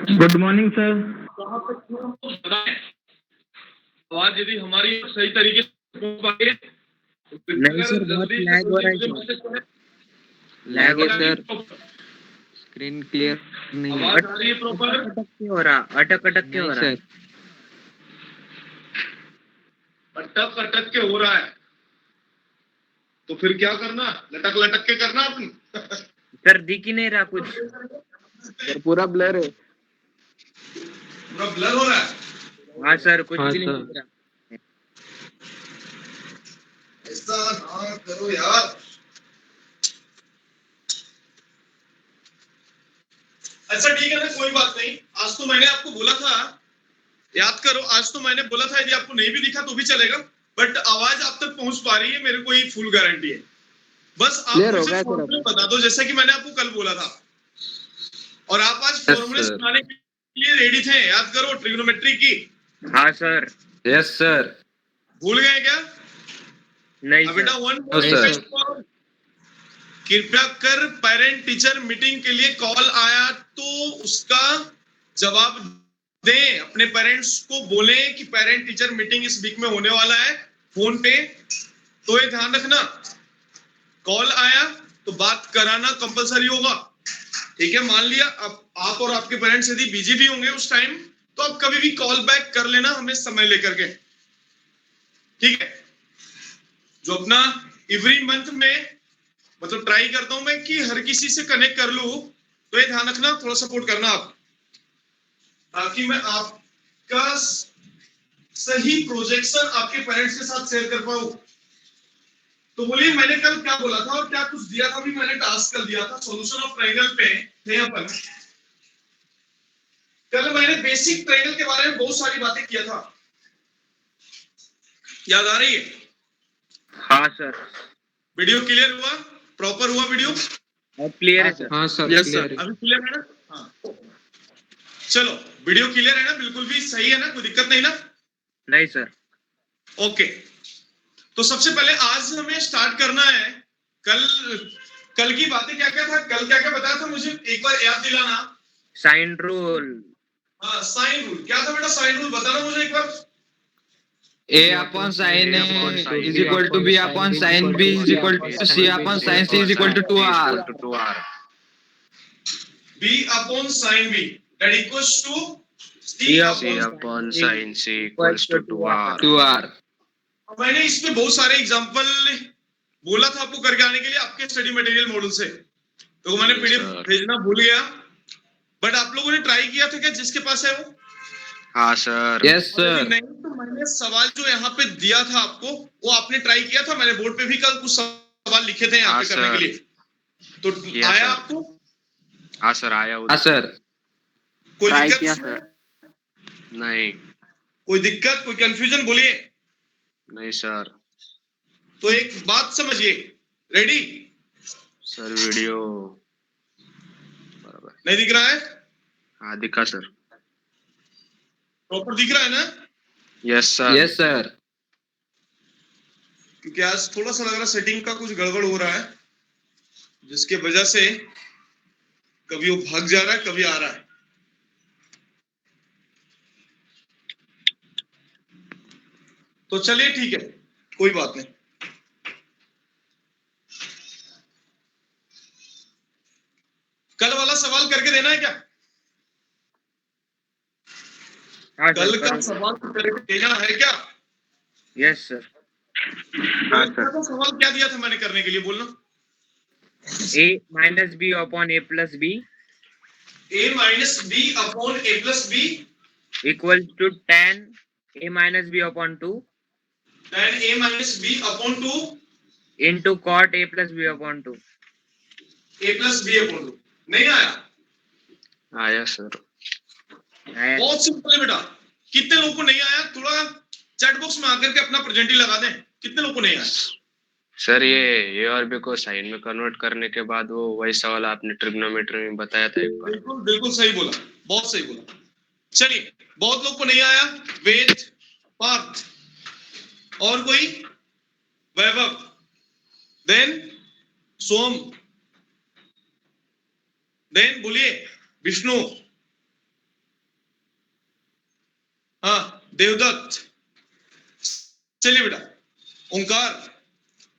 Good morning sir. आवाज यदि हमारी सही तरीके से हो पाए नहीं सर, बहुत लैग हो रहा है सर। लैग है सर, स्क्रीन क्लियर नहीं है। आवाज आ रही है प्रॉपर? अटक के हो रहा, अटक के हो रहा है। अटक के हो रहा है तो फिर क्या करना? लटक के करना अपन। सर दिख ही नहीं रहा कुछ सर, पूरा ब्लर है। पूरा ब्लर हो रहा है? हाँ सर, कुछ भी नहीं दिख रहा। ऐसा ना करो यार। अच्छा ठीक है ना, कोई बात नहीं। आज तो मैंने आपको बोला था, याद करो, आज तो मैंने बोला था यदि आपको नहीं भी दिखा तो भी चलेगा, बट आवाज आप तक पहुंच पा रही है, मेरे को ये फुल गारंटी है। बस आप मुझे फॉर्मूले बता दो, जैसा कि मैंने आपको कल बोला था। और आप आज फॉर्मूले सुनाने के लिए रेडी थे, याद करो, ट्रिग्नोमेट्री की। हाँ सर। Yes sir. भूल गए क्या? नहीं बेटा वन कृपया कर, पेरेंट टीचर मीटिंग के लिए कॉल आया तो उसका जवाब दें। अपने पेरेंट्स को बोलें कि पेरेंट टीचर मीटिंग इस वीक में होने वाला है फोन पे। तो ये ध्यान रखना, कॉल आया तो बात कराना कंपलसरी होगा, ठीक है? मान लिया आप और आपके पेरेंट्स यदि बिजी भी होंगे उस टाइम, तो आप कभी भी कॉल बैक कर लेना हमें समय लेकर के, ठीक है? जो अपना एवरी मंथ में मतलब ट्राई करता हूं मैं कि हर किसी से कनेक्ट कर लूं, तो ये ध्यान रखना, थोड़ा सपोर्ट करना आप, ताकि मैं आपका सही प्रोजेक्शन आपके पेरेंट्स के साथ शेयर कर पाऊं। तो बोलिए, मैंने कल क्या बोला था और क्या कुछ दिया था? भी मैंने टास्क कल दिया था, सॉल्यूशन ऑफ ट्रायंगल पे थे अपन। कल मैंने बेसिक ट्रायंगल के बारे में बहुत सारी बातें किया था, याद आ रही है? हाँ सर। वीडियो क्लियर हुआ? प्रॉपर हुआ वीडियो? क्लियर है सर। हाँ सर, यस सर। अभी क्लियर है ना? हाँ चलो, वीडियो क्लियर है ना? बिल्कुल भी सही है ना? कोई दिक्कत नहीं ना? नहीं सर। ओके, तो सबसे पहले आज हमें स्टार्ट करना है। कल की बातें क्या क्या था? कल क्या क्या बताया था मुझे एक बार याद दिलाना। Sine rule. हाँ, साइन रूल क्या था बेटा? साइन रूल बताना मुझे एक बार। A upon sin A is equal to B upon sin B is equal to C upon sin C is equal to 2R. B upon sin B that equals to C upon sin C equals to 2R. मैंने इस पे बहुत सारे example बोला था आपको करके आने के लिए आपके स्टडी मटेरियल मॉडल से, तो मैंने पीडीएफ भेजना भूल गया, बट आप लोगों ने ट्राई किया था क्या जिसके पास है वो? हाँ सर। Yes sir. नहीं तो मैंने सवाल जो यहाँ पे दिया था आपको वो आपने ट्राई किया था? मैंने बोर्ड पे भी कल कुछ सवाल लिखे थे यहाँ पे करने के लिए, तो आया आपको? हाँ सर, आया। हाँ सर। कोई दिक्कत? नहीं। कोई दिक्कत, कोई कंफ्यूजन? बोलिए। नहीं सर। तो एक बात समझिए, रेडी सर? वीडियो नहीं दिख रहा है? हाँ दिखा सर। प्रॉपर दिख रहा है ना? Yes sir. Yes sir. क्योंकि आज थोड़ा सा लग रहा है सेटिंग का कुछ गड़बड़ हो रहा है, जिसके वजह से कभी वो भाग जा रहा है, कभी आ रहा है। तो चलिए ठीक है, कोई बात नहीं। कल वाला सवाल करके देना है क्या? कल का सवाल करके देना है क्या? Yes sir. तो सवाल क्या दिया था मैंने करने के लिए, बोलना। A minus B upon A plus B. A minus B upon A plus B equals to tan A minus B upon 2. Tan A minus B upon 2 into cot A plus B upon 2. A plus B upon 2 नहीं आया? आया sir. बहुत simple है बेटा। कितने लोगों को नहीं आया? थोड़ा चैट बॉक्स में आकर के अपना प्रेजेंट ही लगा दें। कितने लोगों को नहीं आया? सर ये और बी को साइन में कन्वर्ट करने के बाद वो वही सवाल आपने ट्रिग्नोमेट्री में बताया था एक बार। बिल्कुल बिल्कुल सही बोला, बहुत सही बोला। चलिए, बहुत लोग को नहीं आया। वेद, पार्थ, और कोई? वैभव, देन सोम, देन बोलिए विष्णु, देवदत्त, चलिए बेटा, ओंकार,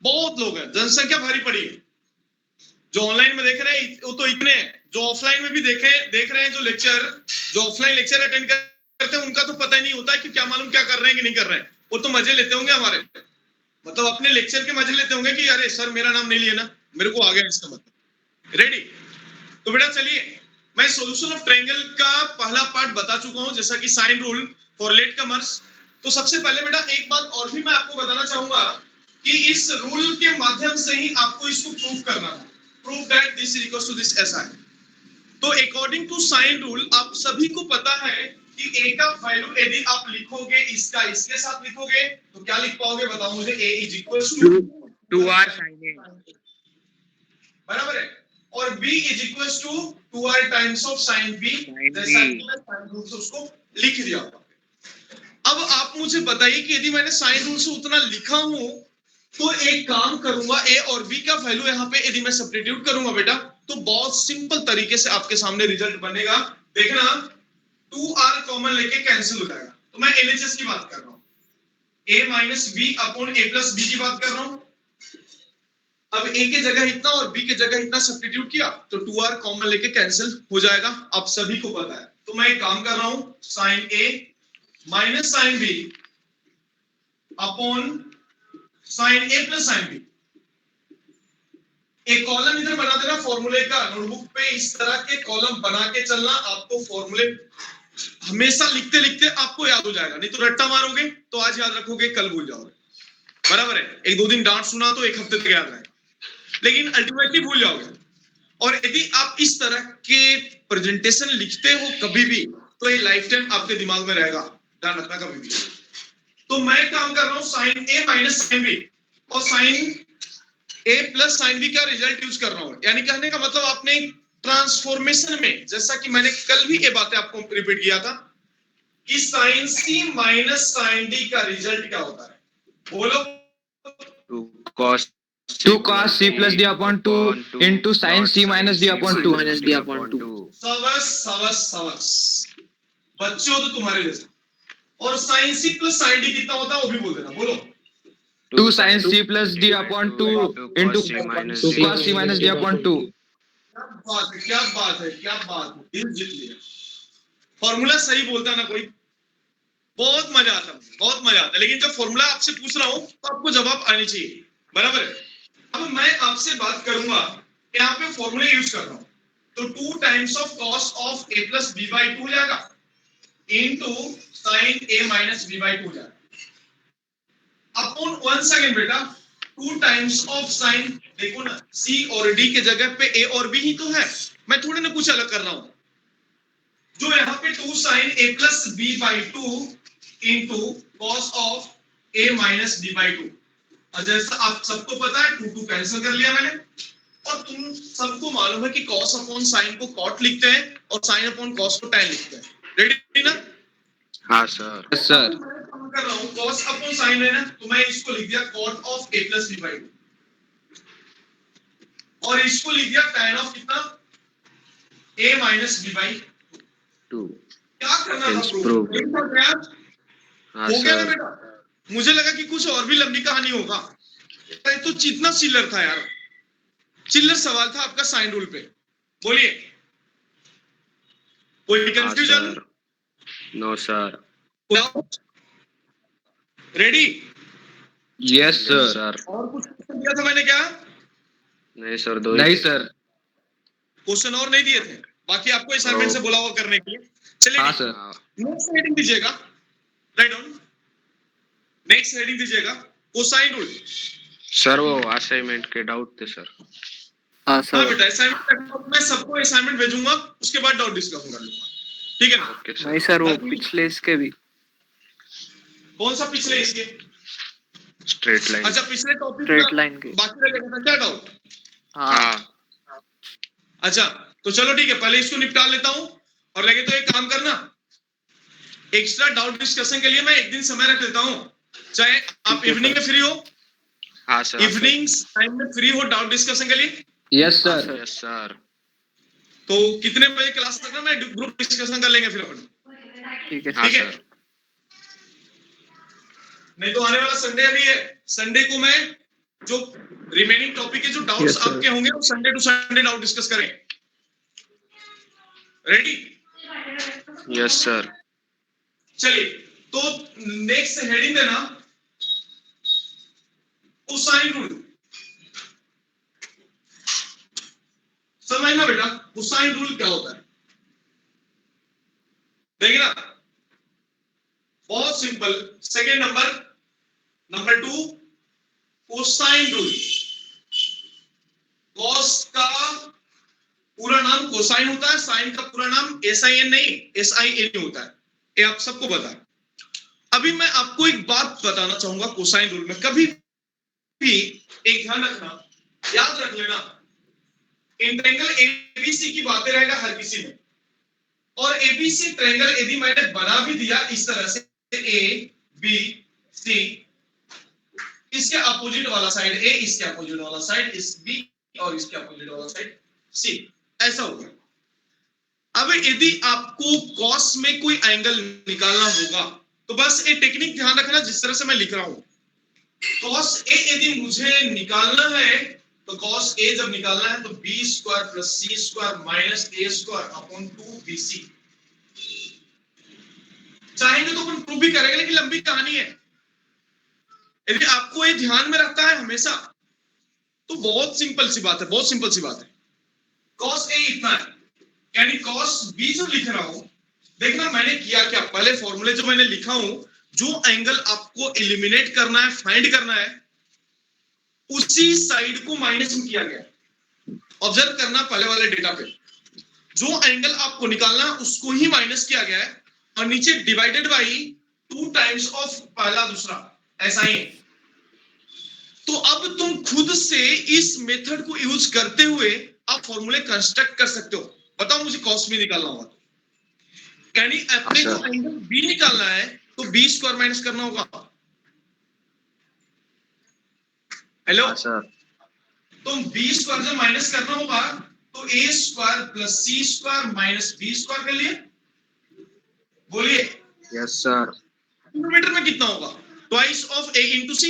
बहुत लोग हैं, जनसंख्या भारी पड़ी है। जो ऑनलाइन में देख रहे हैं वो तो इतने हैं, जो ऑफलाइन में भी देख रहे हैं, जो ऑफलाइन लेक्चर अटेंड करते हैं उनका तो पता ही नहीं होता है कि क्या मालूम क्या कर रहे हैं कि नहीं कर रहे हैं। वो तो मजे लेते होंगे हमारे, मतलब अपने लेक्चर के मजे लेते होंगे कि अरे सर मेरा नाम नहीं लिया ना, मेरे को आ गया इसका मतलब। रेडी? तो बेटा चलिए, मैं सॉल्यूशन ऑफ ट्रायंगल का पहला पार्ट बता चुका हूं, जैसा कि sine rule for latecomers. तो सबसे पहले बेटा एक बात और भी मैं आपको बताना चाहूंगा कि इस रूल के माध्यम से ही आपको इसको प्रूव करना है, prove that this is equal to this SI. तो अकॉर्डिंग टू साइन रूल आप सभी को पता है कि a का वैल्यू यदि आप लिखोगे इसका इसके साथ लिखोगे तो क्या लिख पाओगे, बताओ मुझे। a is equal to 2r sin a, बराबर है, और b is equal to 2r times of sin b, जैसा कि मैं साइन रूल से उसको लिख दिया। अब आप मुझे बताइए कि यदि मैंने साइन रूल से उतना लिखा हूं तो एक काम करूंगा, a और b का वैल्यू यहाँ पे यदि मैं सब्स्टिट्यूट करूंगा बेटा तो बहुत सिंपल तरीके से आपके सामने रिजल्ट बनेगा। देखना 2r कॉमन लेके कैंसिल हो जाएगा। तो मैं LHS की बात कर रहा हूँ, a minus b upon a plus b की बात कर रहा हूँ। अब a की जगह इतना और b की जगह इतना सब्स्टिट्यूट किया तो 2r कॉमन लेके कैंसिल हो जाएगा, आप सभी को पता है। तो मैं एक काम कर रहा हूँ, sine a minus sine b upon sine a plus sine b। एक कॉलम इधर बना देना फॉर्मूले का, नोटबुक पे इस तरह के कॉलम बना के चलना, आपको फॉर्मूले हमेशा लिखते लिखते आपको याद हो जाएगा। नहीं तो रट्टा मारोगे तो आज याद रखोगे कल भूल जाओगे, बराबर है। एक दो दिन डांट सुना तो एक हफ्ते तक याद रहेगा, लेकिन अल्टीमेटली भूल जाओगे। और यदि आप इस तरह के प्रेजेंटेशन लिखते हो कभी भी तो ये लाइफ टाइम आपके दिमाग में रहेगा, ध्यान रखना कभी भी। तो मैं काम कर रहा हूं sine a minus sine b और sine a plus sine b का रिजल्ट यूज कर रहा हूं। यानी कहने का मतलब आपने ट्रांसफॉर्मेशन में, जैसा कि मैंने कल भी ये बातें आपको रिपीट किया था कि sine c minus sine d का रिजल्ट क्या होता है, बोलो। 2 cos c plus d upon 2 into sin c minus d upon 2 minus d upon 2। सबस बच्चे हो तो तुम्हारे जैसे। और sine c plus sine d कितना होता है वो भी बोल देना, बोलो। 2 sin c plus d upon 2 into cos c minus d upon 2। क्या बात है, दिल जीत लिया। फॉर्मूला सही बोलता ना कोई, बहुत मजा आता है, बहुत मजा आता है। लेकिन जब फॉर्मूला आपसे पूछ रहा हूं तो आपको जवाब आनी चाहिए, बराबर है। अब मैं आपसे बात करूंगा, यहाँ पे फॉर्मूले यूज कर रहा हूं, तो 2 times of cos of a plus b by 2 हो जाएगा into sine a minus b by 2 हो जाएगा अपॉन 1 सेकंड बेटा 2 टाइम्स ऑफ साइन। देखो ना c और d के जगह पे a और b ही तो है, मैं थोड़ी ना कुछ अलग कर रहा हूं। जो यहाँ पे 2 sine a plus b by 2 into cos of a minus b by 2। और जैसा आप सबको पता है 2 कैंसिल कर लिया मैंने, और तुम सबको मालूम है कि कॉस अपॉन साइन को कॉट लिखते हैं और साइन अपॉन कॉस को टैन लिखते हैं। रेडी ना? हाँ सर। Yes sir. मैं कर रहा हूं कॉस अपॉन साइन है ना, तो मैं इसको लिख दिया cot of a plus b by 2 और इसको लिख दिया टैन ऑफ कितना a माइनस b बाई 2। क्या करना था Hence प्रूफ proof। हाँ हो गया ना सर। बेटा। मुझे लगा कि कुछ और भी लंबी कहानी होगा, तो जितना चिल्लर था यार, चिल्लर सवाल था आपका साइन रूल पे। बोलिए, कोई confusion? No sir. Ready? Yes sir. Sir और कुछ क्वेश्चन दिया था मैंने क्या? नहीं सर, दो नहीं सर। क्वेश्चन और नहीं दिए थे, बाकी आपको असाइनमेंट से बुला हुआ करने के लिए। चलिए हाँ सर। नेक्स्ट हेडिंग दीजिएगा, राइट ऑन। नेक्स्ट हेडिंग दीजिएगा कोसाइन रूल। सर वो असाइनमेंट के डाउट थे सर। हाँ हाँ सर। बेटा, असाइनमेंट मैं सबको असाइनमेंट भेजूंगा, उसके बाद डाउट डिस्कस कर लूंगा, ठीक है ना? ओके नहीं सर। सर, वो पिछले इसके भी। कौन सा पिछले इसके? Straight line. अच्छा पिछले टॉपिक स्ट्रेट लाइन के। बाकी रह गया था क्या डाउट? हाँ। अच्छा तो चलो ठीक है, पहले इसको निपटा लेता हूं और लगे तो एक काम करना, एक्स्ट्रा डाउट डिस्कशन के लिए मैं एक दिन समय रख लेता हूं, चाहे आप इवनिंग में फ्री हो। हाँ सर। इवनिंग टाइम में फ्री हो डाउट डिस्कशन के लिए? Yes sir. Yes sir. तो कितने बजे क्लास तक मैं ग्रुप डिस्कशन कर लेंगे फिर अपन? ठीक है हाँ ठीक है। सर। नहीं तो आने वाला संडे अभी है, संडे को मैं जो रिमेनिंग टॉपिक के जो डाउट्स Yes, sir. आपके होंगे वो Sunday to Sunday doubt discuss करें। रेडी? Yes sir. चलिए, तो नेक्स्ट हेडिंग देना कोसाइन रूल। समझना बेटा, कोसाइन रूल क्या होता है? देखना, बहुत simple. Second number 2 cosine rule. Cos का पूरा नाम कोसाइन होता है, साइन का पूरा नाम SIN नहीं SIN होता है, ये आप सबको पता है। अभी मैं आपको एक बात बताना चाहूंगा कोसाइन रूल में। कभी भी एक ध्यान रखना, याद रख लेना, इंट्रेंगल ABC की बातें रहेगा हर किसी में, और ABC ट्रायंगल यदि मैंने बना भी दिया इस तरह से ABC, इसके अपोजिट वाला साइड A, इसके अपोजिट वाला साइड इस B और इसके अपोजिट वाला साइड C, ऐसा होगा। अब यदि आपको कॉस में कोई एंगल निकालना होगा तो बस ये टेक्निक ध्यान रखना जिस तरह से मैं लिख रहा हूं। कॉस A यदि मुझे निकालना है तो कॉस A जब निकालना है तो B² + C² - A² upon 2BC। चाहेंगे तो अपन प्रूव भी करेंगे, लेकिन लंबी कहानी है। यदि आपको ये ध्यान में रखता है हमेशा तो बहुत सिंपल सी बात है, बहुत सिंपल सी बात है। कॉस A इतना है, यानी कॉस B जो लिख रहा हूं, देखना मैंने किया क्या, पहले फॉर्मूले जो मैंने लिखा हूं, जो एंगल आपको एलिमिनेट करना है, फाइंड करना है, उसी साइड को माइनस में किया गया। ऑब्जर्व करना पहले वाले डेटा पे, जो एंगल आपको निकालना है उसको ही माइनस किया गया है, और नीचे डिवाइडेड बाई 2 टाइम्स ऑफ पहला दूसरा, ऐसा ही है। तो अब तुम खुद से इस मेथड को यूज करते हुए आप फॉर्मूले कंस्ट्रक्ट कर सकते हो। बताओ मुझे कॉस भी निकालना होगा, यानी अपने को एंगल बी निकालना है तो B² माइनस करना होगा। Hello sir. तो B² जब माइनस करना होगा तो A² + C² - B² कर लिए। बोलिए यस सर। किलोमीटर में कितना होगा? Twice of A × C।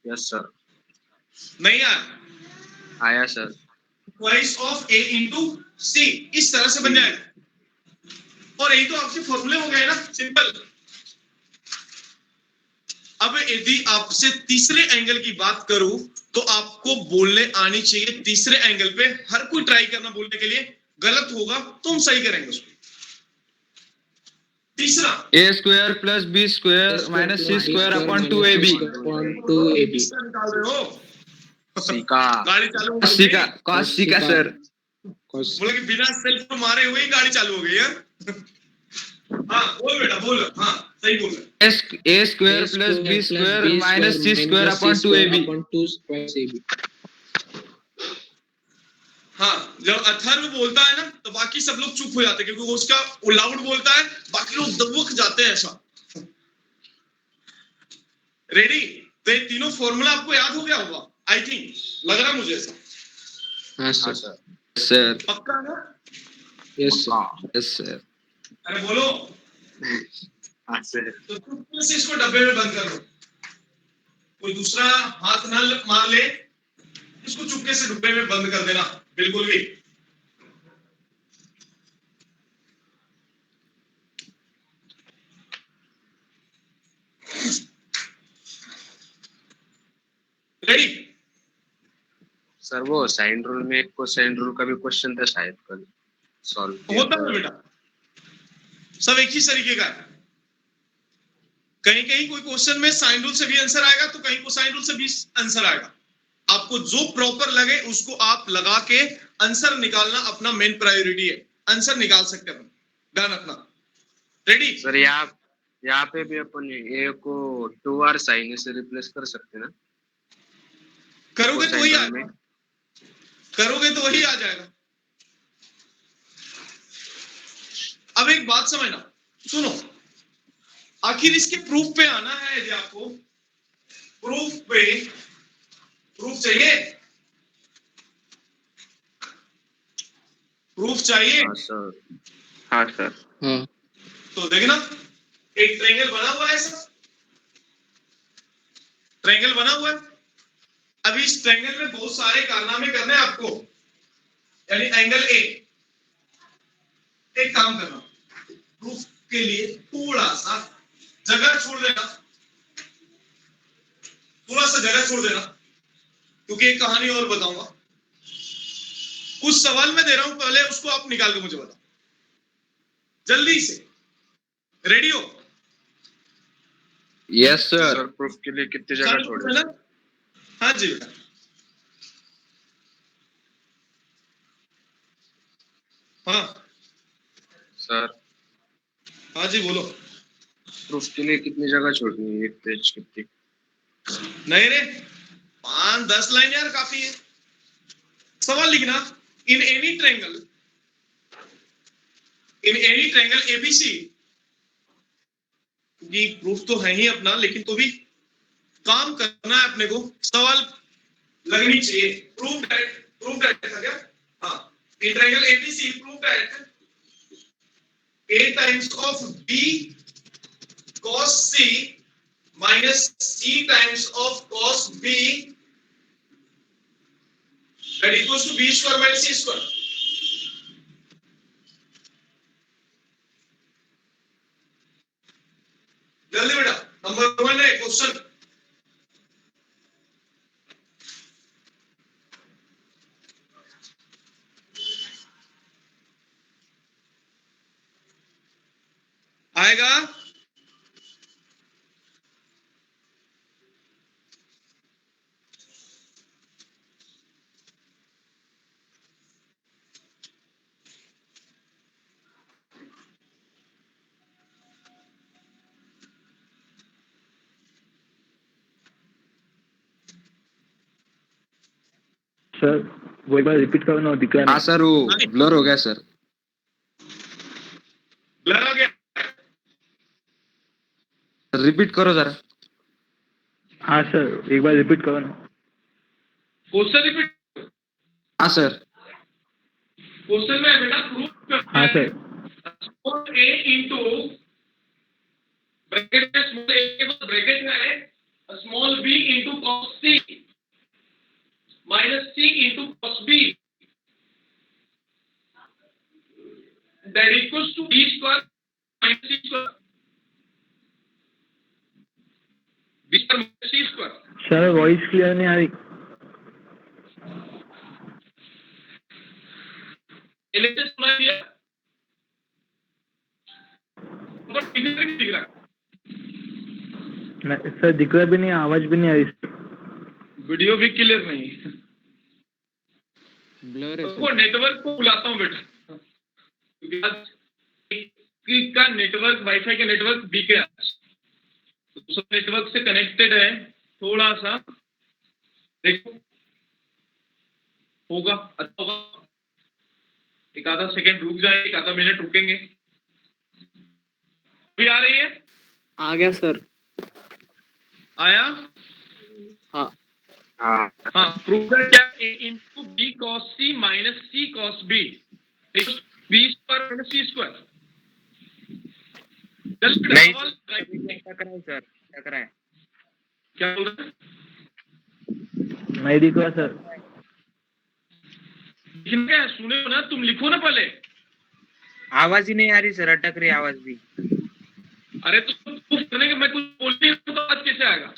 Yes sir. नहीं आया sir. Twice of A × C, इस तरह से बन जाएगा। और यही तो आपके फॉर्मूले हो गए ना, सिंपल। अब यदि आपसे तीसरे एंगल की बात करूं तो आपको बोलने आनी चाहिए तीसरे एंगल पे। हर कोई ट्राई करना बोलने के लिए, गलत होगा तो हम सही करेंगे उसको। तीसरा A² + B² - C² upon 2AB। निकाल रहे हो? सीका। गाड़ी चालू हो C गई। का cos C का सर। बोले कि बिना सेल्फ मारे हुए ही गाड़ी चालू हो गई है। हाँ बोल बेटा बोल, हाँ सही बोल रहे। A² + B² - C² upon 2AB। हाँ, जब अथर्व बोलता है ना तो बाकी सब लोग चुप हो जाते हैं, क्योंकि वो उसका लाउड बोलता है, बाकी लोग दबक जाते हैं ऐसा। रेडी? तो ये तीनों फॉर्मूला आपको याद हो गया होगा, आई थिंक, लग रहा मुझे ऐसा। हाँ सर। सर पक्का ना? Yes sir. Yes sir. अरे बोलो। हाँ सर। तो चुपके से इसको डब्बे में बंद कर दो, कोई दूसरा हाथ ना मार ले, इसको चुपके से डब्बे में बंद कर देना, बिल्कुल भी। रेडी? सर वो साइन रूल में कोसाइन रूल का भी क्वेश्चन था शायद, कल सॉल्व होता है बेटा, सब एक ही तरीके का है। कहीं कहीं कोई क्वेश्चन में साइन रूल से भी आंसर आएगा तो कहीं कोसाइन रूल से भी आंसर आएगा। आपको जो प्रॉपर लगे उसको आप लगा के आंसर निकालना अपना मेन प्रायोरिटी है। आंसर निकाल सकते हैं, ध्यान रखना। रेडी? सर यहाँ पे भी अपन ए को 2R साइन से रिप्लेस कर सकते हैं ना? करोगे तो वही कोसाइन रूल आएगा, में। करोगे तो वही आ जाएगा। अब एक बात समझना, सुनो, आखिर इसके प्रूफ पे आना है। यदि आपको प्रूफ चाहिए, प्रूफ चाहिए, हाँ सर। हाँ सर। तो देखना एक ट्रायंगल बना हुआ है ऐसा, ट्रायंगल बना हुआ है। अभी इस ट्रायंगल में बहुत सारे कारनामे करने हैं आपको, यानी एंगल ए। एक काम करना, प्रूफ के लिए थोड़ा सा जगह छोड़ देना, थोड़ा सा जगह छोड़ देना, क्योंकि एक कहानी और बताऊंगा। उस सवाल में दे रहा हूं, पहले उसको आप निकाल के मुझे बताओ जल्दी से। रेडी हो? Yes sir. सर प्रूफ के लिए कितनी जगह छोड़े? हाँ जी बेटा। हाँ सर हाँ जी बोलो। प्रूफ के लिए कितनी जगह छोड़नी है? एक पेज कितनी? नहीं रे, 5-10 लाइन यार काफी है। सवाल लिखना, in any triangle, in any triangle ABC. ये प्रूफ तो है ही अपना, लेकिन तो भी काम करना है अपने को, सवाल लगनी चाहिए। प्रूफ दैट था क्या? हाँ, in triangle ABC prove that a times of b cos c minus c times of cos b that equals to b square minus c square. जल्दी बेटा, नंबर 1 है क्वेश्चन। आएगा? सर वो एक बार रिपीट करो ना, दिख रहा हाँ नहीं। सर, वो ब्लर हो गया सर। ब्लर हो गया? रिपीट करो जरा। हाँ सर एक बार रिपीट करो ना। Question repeat. हाँ सर। क्वेश्चन में बेटा प्रूफ हाँ sir. Small a into bracket में स्मॉल a ब्रैकेट में है small b into cos c minus c into cos b that equals to b square minus c square, b square minus c square. Sir voice clear नहीं आ रही। पहले से सुना दिया पर क्लियर नहीं दिख रहा। सर दिख रहा भी नहीं, आवाज भी नहीं आ रही। वीडियो भी क्लियर नहीं। ब्लर है तो सर। नेटवर्क को बुलाता हूँ बेटा, क्योंकि आज का नेटवर्क वाईफाई का नेटवर्क वीक है, तो सब नेटवर्क से कनेक्टेड है। थोड़ा सा देखो, होगा अच्छा होगा। एक आधा सेकंड रुक जाए, एक आधा मिनट रुकेंगे। अभी आ रही है? आ गया सर। आया? हाँ हाँ हाँ, प्रूव क्या? a into b cos c minus c cos b b square minus c square. नहीं क्या कराए सर, क्या कराए? क्या बोल रहे हैं? नहीं दिख रहा सर। लेकिन क्या सुने हो ना, तुम लिखो ना पहले। आवाज ही नहीं आ रही सर, अटक रही आवाज भी। अरे तो तुम प्रूफ करने के, मैं कुछ बोल नहीं रहा तो आज कैसे आएगा?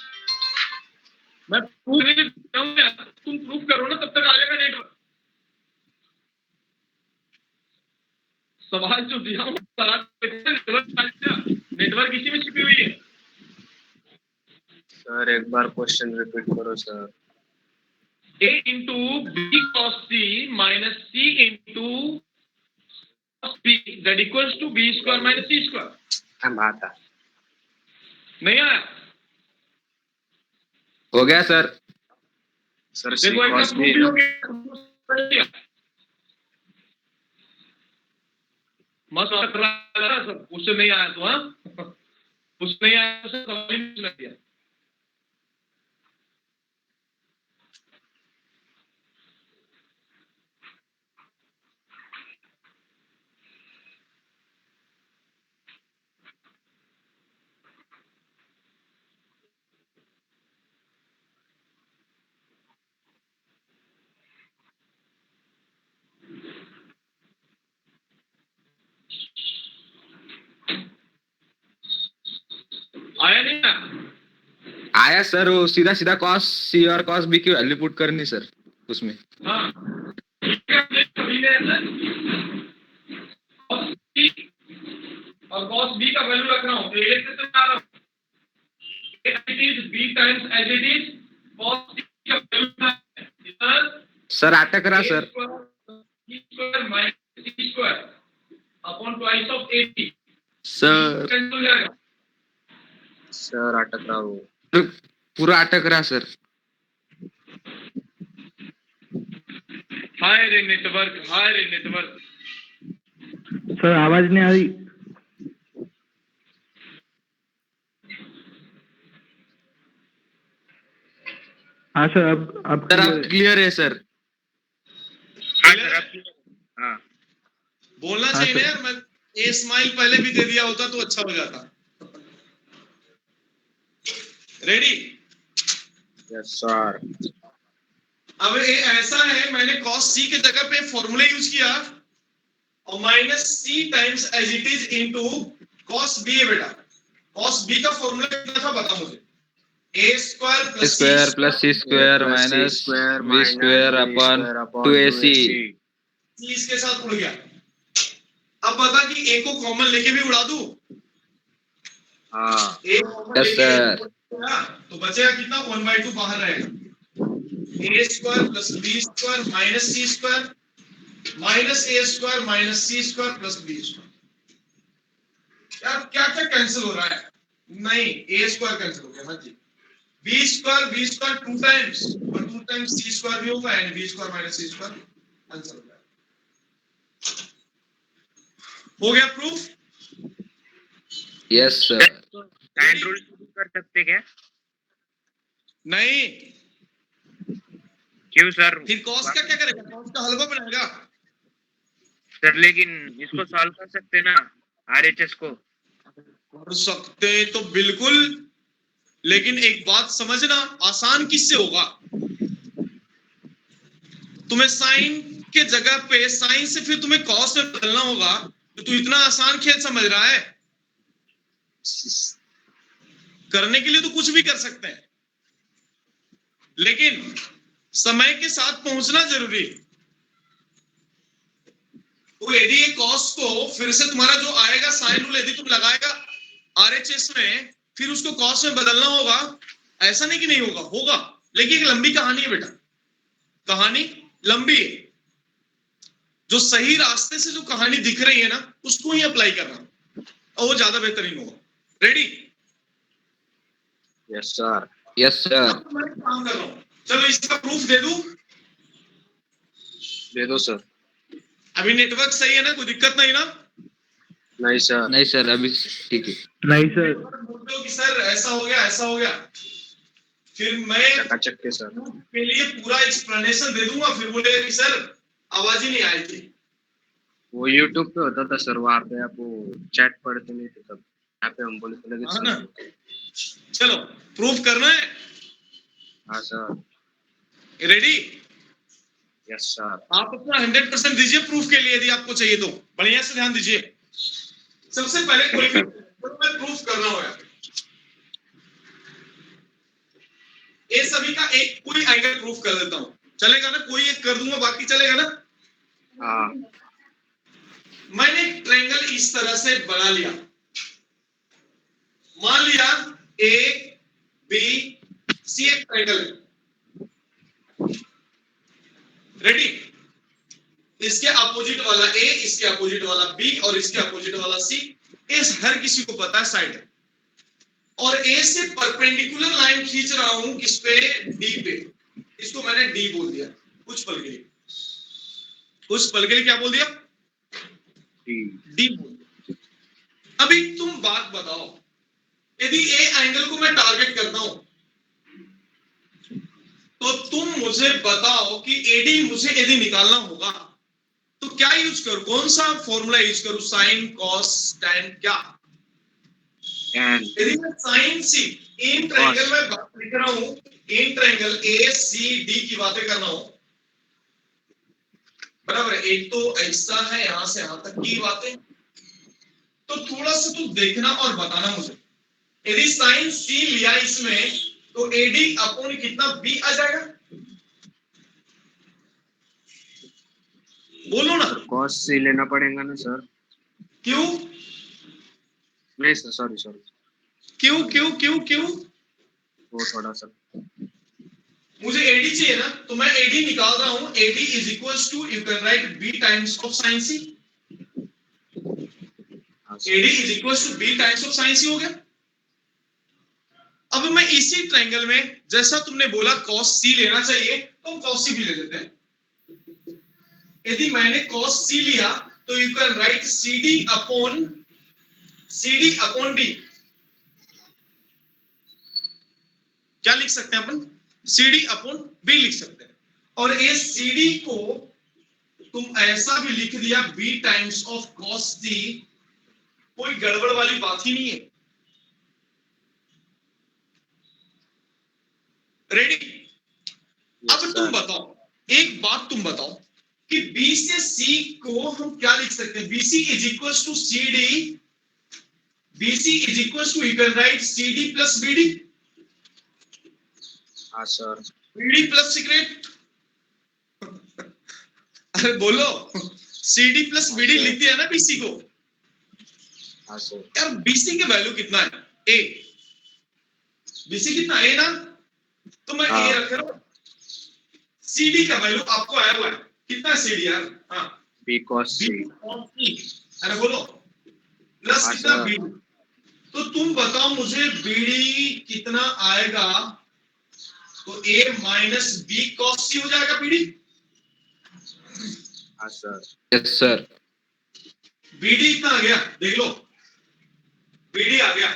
मैं प्रूफ नहीं दूंगा, तुम प्रूफ करो ना, तब तक आ जाएगा नेटवर्क। सवाल जो दिया हूँ नेटवर्क इसी में छिपी हुई है। सर एक बार क्वेश्चन रिपीट करो sir. a into b cos c minus c into cos b that equals to b square minus c square। हम आता नहीं आया? हो गया सर। सर सी देखो एक कॉस प्रूफ बी भी हो गया। मस्त कर रहा है सब। क्वेश्चन नहीं आया तो हाँ, कुछ नहीं आया तो सवाल ही नहीं सुना दिया। आया सर, वो सीधा सीधा कॉस सी और कॉस बी की वैल्यू पुट करनी सर उसमें। और cos b का वैल्यू रख रहा हूं, तो a से तो आ रहा हूं, it is b times as it is cos b का वैल्यू सर अटक रहा sir. square minus c square upon twice of ab sir cancel हो जाएगा। सर अटक रहा हूँ। पूरा अटक रहा सर। हाय रे नेटवर्क, हाय रे नेटवर्क। सर आवाज नहीं आ रही। हाँ सर, अब सर clear अब है। क्लियर है सर। हाँ बोलना हाँ, चाहिए ना सर। यार, मैं ए स्माइल पहले भी दे दिया होता तो अच्छा हो जाता। रेडी? Yes sir. अब ये ऐसा है, मैंने cos c के जगह पे फॉर्मूला यूज किया और minus C times as it is into cos b है बेटा। cos b का फॉर्मूला कितना था बता मुझे। a square plus square plus C square minus B square अपन 2ac। इसके साथ उड़ गया। अब बता कि a को कॉमन लेके भी उड़ा दूं। हाँ a कॉमन Yes, लेके sir. तो बचेगा कितना, 1/2 बाहर रहेगा। a square plus b square minus c square minus a square minus c square plus b square. यार क्या क्या कैंसिल हो रहा है? नहीं, a स्क्वायर कैंसिल हो गया। हाँ जी, b स्क्वायर 2 टाइम्स और 2 टाइम्स c स्क्वायर भी होगा यानी b square minus c square answer हो गया। हो गया proof? Yes sir. Sine rule कर सकते क्या? नहीं। क्यों सर? फिर कॉस का क्या करेगा? कॉस का हलवा बनाएगा। सर लेकिन इसको सॉल्व कर सकते ना, आरएचएस को। कर सकते तो बिल्कुल, लेकिन एक बात समझना, आसान किससे होगा? तुम्हें साइन के जगह पे साइन से फिर तुम्हें कॉस में बदलना होगा, तो तू इतना आसान खेल समझ रहा है? करने के लिए तो कुछ भी कर सकते हैं, लेकिन समय के साथ पहुंचना जरूरी है। तो यदि ये कॉस को फिर से तुम्हारा जो आएगा साइन रूल यदि तुम लगाएगा आरएचएस में, फिर उसको कॉस में बदलना होगा। ऐसा नहीं कि नहीं होगा, होगा, लेकिन एक लंबी कहानी है बेटा, कहानी लंबी है। जो सही रास्ते से जो कहानी दिख रही है ना, उसको ही अप्लाई करना और वो ज्यादा बेहतरीन होगा। Ready? Yes sir. Yes sir. अब मैं काम कर रहा हूं, चलो इसका प्रूफ दे दूं। दे दो सर। अभी नेटवर्क सही है ना, कोई दिक्कत नहीं ना? नहीं सर। नहीं सर अभी ठीक है। नहीं सर। बोलते हो कि सर ऐसा हो गया ऐसा हो गया, फिर मैं चकाचक के सर। के लिए पूरा एक्सप्लेनेशन दे दूंगा, फिर बोले कि सर आवाज ही नहीं आई थी। वो यूट्यूब पे होता था सर, वहाँ पे आप वो चैट पढ़ते नहीं थे तब, यहाँ पे हम बोले थे हाँ ना? लगे। चलो प्रूफ करना है। हाँ सर। रेडी? Yes sir. आप अपना 100% दीजिए प्रूफ के लिए, यदि आपको चाहिए तो बढ़िया से ध्यान दीजिए। सबसे पहले कोई भी मैं प्रूफ कर रहा हूं यार, ये सभी का एक कोई एंगल प्रूफ कर देता हूं, चलेगा ना? कोई एक कर दूंगा, बाकी चलेगा ना? हाँ। मैंने एक ट्रायंगल इस तरह से बना लिया, मान लिया ए बी सी एक ट्रायंगल है। रेडी? इसके अपोजिट वाला ए, इसके अपोजिट वाला बी और इसके अपोजिट वाला सी, इस हर किसी को पता है साइड है। और ए से परपेंडिकुलर लाइन खींच रहा हूं किस पे? डी पे। इसको मैंने डी बोल दिया कुछ पल के लिए। कुछ पल के लिए क्या बोल दिया? डी बोल दिया। अभी तुम बात बताओ, यदि ए एंगल को मैं टारगेट करता हूं, तो तुम मुझे बताओ कि एडी मुझे यदि निकालना होगा तो क्या यूज करूं? कौन सा फॉर्मूला यूज करूं? साइन, कॉस, टैन, क्या? यदि मैं साइन सी इन ट्रायंगल में बात लिख रहा हूं, in triangle A C D की बातें कर रहा हूं, बराबर है? एक तो ऐसा है यहां से यहां तक की बातें, तो थोड़ा सा तू देखना और बताना मुझे यदि साइन सी लिया इसमें तो एडी अपॉन कितना बी आ जाएगा, बोलो ना। कॉस सी लेना पड़ेगा ना सर? क्यों नहीं सर, सॉरी सॉरी, क्यों क्यों क्यों क्यों? वो थोड़ा सा। मुझे एडी चाहिए ना, तो मैं एडी निकाल रहा हूं। AD is equals to, you can write B times of sine C. हाँ sir. AD is equals to B times of sine C हो गया। अब मैं इसी ट्रायंगल में, जैसा तुमने बोला cos c लेना चाहिए, तो हम cos c भी ले लेते हैं। यदि मैंने cos c लिया तो you can write cd upon d। क्या लिख सकते हैं अपन? cd अपॉन b लिख सकते हैं। और ये cd को तुम ऐसा भी लिख दिया b times of cos c, कोई गड़बड़ वाली बात ही नहीं है। रेडी? अब तुम बताओ, एक बात तुम बताओ कि B से C को हम क्या लिख सकते हैं? BC is equal to CD, BC is equal to, you can write CD plus BD, हाँ सर। BD प्लस सीक्रेट। अरे बोलो, CD प्लस BD लिख दिया ना BC को। हाँ सर। यार BC की वैल्यू कितना है? A। BC कितना A ना, तो मैं A रख रहा हूं। CD का वैल्यू आपको आया हुआ है कितना? CD यार, हाँ बी कॉस सी। अरे बोलो प्लस कितना BD। तो तुम बताओ मुझे BD कितना आएगा? तो A minus B cos C हो जाएगा BD। हाँ सर। Yes sir. BD इतना आ गया, देख लो BD आ गया।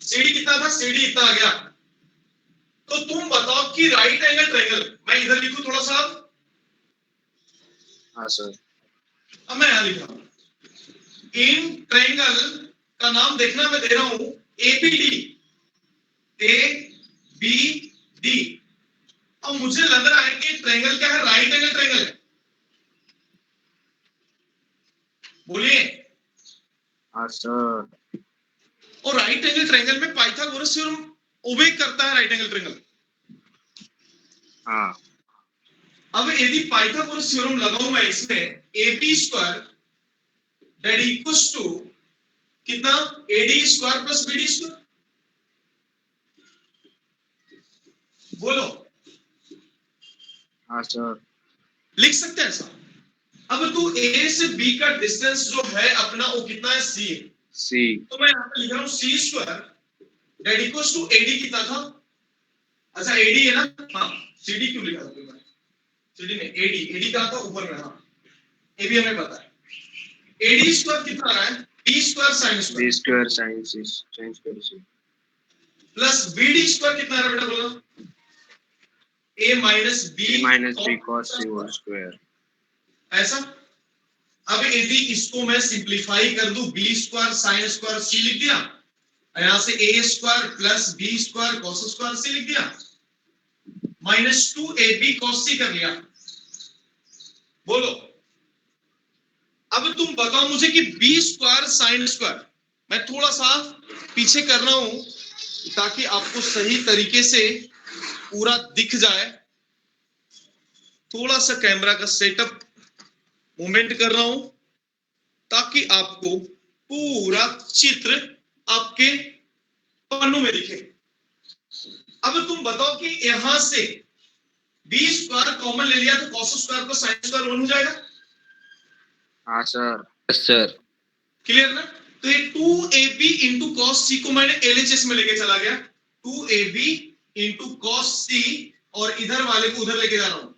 CD कितना था? CD इतना आ गया। तो तुम बताओ कि राइट एंगल ट्रायंगल, मैं इधर लिखूं थोड़ा सा। हाँ सर। अब मैं यहां लिख रहा हूं। इन ट्रायंगल का नाम देखना, मैं दे रहा हूं ABD, ABD। अब मुझे लग रहा है कि ट्रायंगल क्या है? राइट एंगल ट्रायंगल है। बोलिए। हाँ सर। और राइट एंगल ट्रायंगल में पाइथागोरस थ्योरम ओबे करता है राइट एंगल ट्रायंगल। हाँ। अब यदि पाइथागोरस थ्योरम लगाऊं मैं इसमें, AB square that equals to कितना? AD square plus BD square. बोलो, हाँ सर। लिख सकते हैं ऐसा? अब तू A से B का डिस्टेंस जो है अपना, वो कितना है? C। सी। तो मैं यहां पे लिख रहा हूं C square that equals to AD कितना था? अच्छा AD है ना, हाँ CD क्यों लिखा था मैंने? CD में AD कहां था? ऊपर में। हाँ ये भी हमें पता है। AD स्क्वायर कितना आ रहा है? B square sine B square square sine C sine square C plus BD square कितना आ रहा है बेटा? बोलो। A minus B cos C whole square. ऐसा। अब यदि इसको मैं सिंप्लीफाई कर दूं, B square sine square C लिख दिया, यहां से A square plus B square cos square C लिख दिया, माइनस 2AB cos C कर लिया। बोलो, अब तुम बताओ मुझे कि B स्क्वायर साइन स्क्वायर, मैं थोड़ा सा पीछे कर रहा हूं ताकि आपको सही तरीके से पूरा दिख जाए। थोड़ा सा कैमरा का सेटअप मूवमेंट कर रहा हूं ताकि आपको पूरा चित्र आपके पन्नों में दिखे। अब तुम बताओ कि यहां से B स्क्वायर कॉमन ले लिया तो cos स्क्वायर को sin स्क्वायर 1 हो जाएगा। हाँ सर। Yes sir. क्लियर ना? तो ये 2AB इंटू cos C को मैंने LHS में लेके चला गया, 2AB इंटू cos C, और इधर वाले को उधर लेके जा रहा हूं।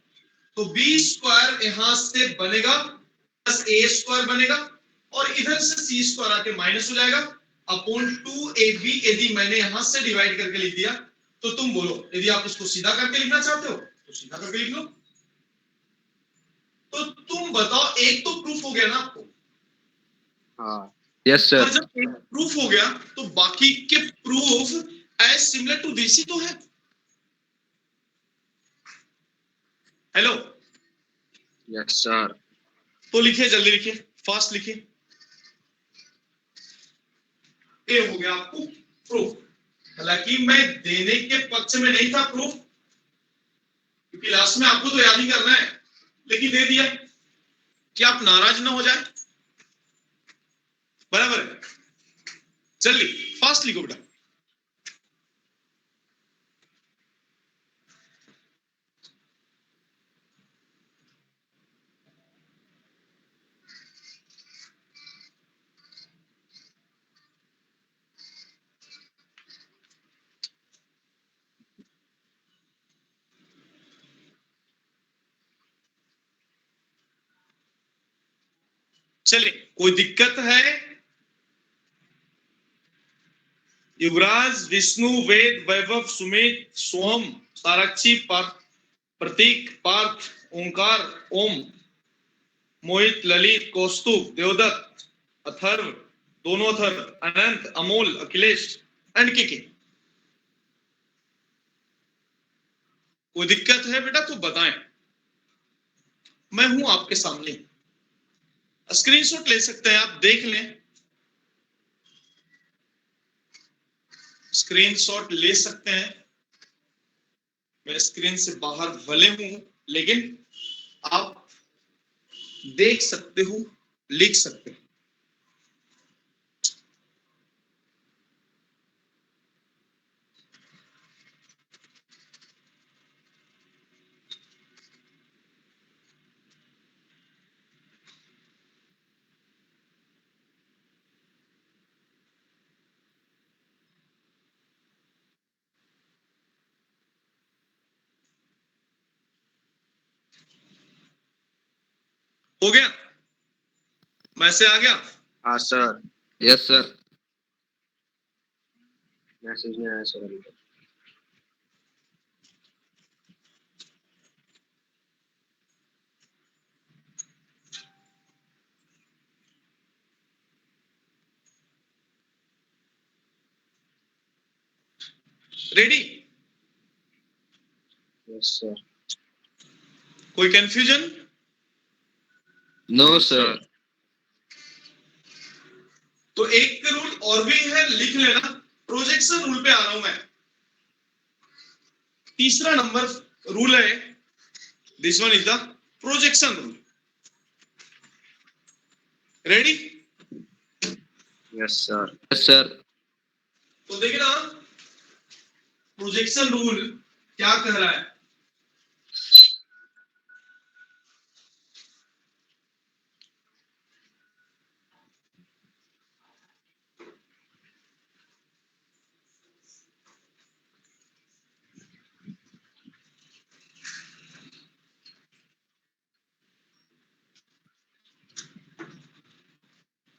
तो B स्क्वायर यहां से बनेगा प्लस A स्क्वायर बनेगा, और इधर से C स्क्वायर आके माइनस हो जाएगा अपॉन 2AB। यदि मैंने यहां से डिवाइड करके लिख दिया तो तुम बोलो, यदि आप इसको सीधा करके लिखना चाहते हो तो सीधा करके लिख लो। तो तुम बताओ, एक तो प्रूफ हो गया ना आपको? हाँ। यस और सर। जब एक प्रूफ हो गया तो बाकी के proof as similar to this ही तो है। Hello, yes sir. तो लिखिए, जल्दी लिखिए, फास्ट लिखिए। ये हो गया आपको प्रूफ। हालांकि मैं देने के पक्ष में नहीं था प्रूफ, क्योंकि लास्ट में आपको तो याद ही करना है, लेकिन दे दिया कि आप नाराज ना हो जाए। बराबर है, जल्दी फास्ट लिखो बेटा। चलिए, कोई दिक्कत है? युवराज, विष्णु, वेद, वैभव, सुमित, सोहम, साराक्षी, प्रतीक, पार्थ, ओंकार, ओम, मोहित, ललित, कौस्तुभ, देवदत्त, अथर्व, दोनों अथर्व, अनंत, अमोल, अखिलेश एंड के। कोई दिक्कत है बेटा तो बताएं, मैं हूं आपके सामने। स्क्रीनशॉट ले सकते हैं आप, देख लें, स्क्रीनशॉट ले सकते हैं। मैं स्क्रीन से बाहर भले हूं, लेकिन आप देख सकते हो, लिख सकते हो। हो गया? मैसेज आ गया? हाँ सर, यस सर। मैसेज नहीं आया सर अभी तक। रेडी? Yes sir. कोई कंफ्यूजन? No sir. तो एक रूल और भी है, लिख लेना। प्रोजेक्शन रूल पे आ रहा हूं मैं। तीसरा नंबर रूल है, this one is the projection rule. Ready? Yes sir. Yes sir. तो देखना, प्रोजेक्शन रूल क्या कह रहा है।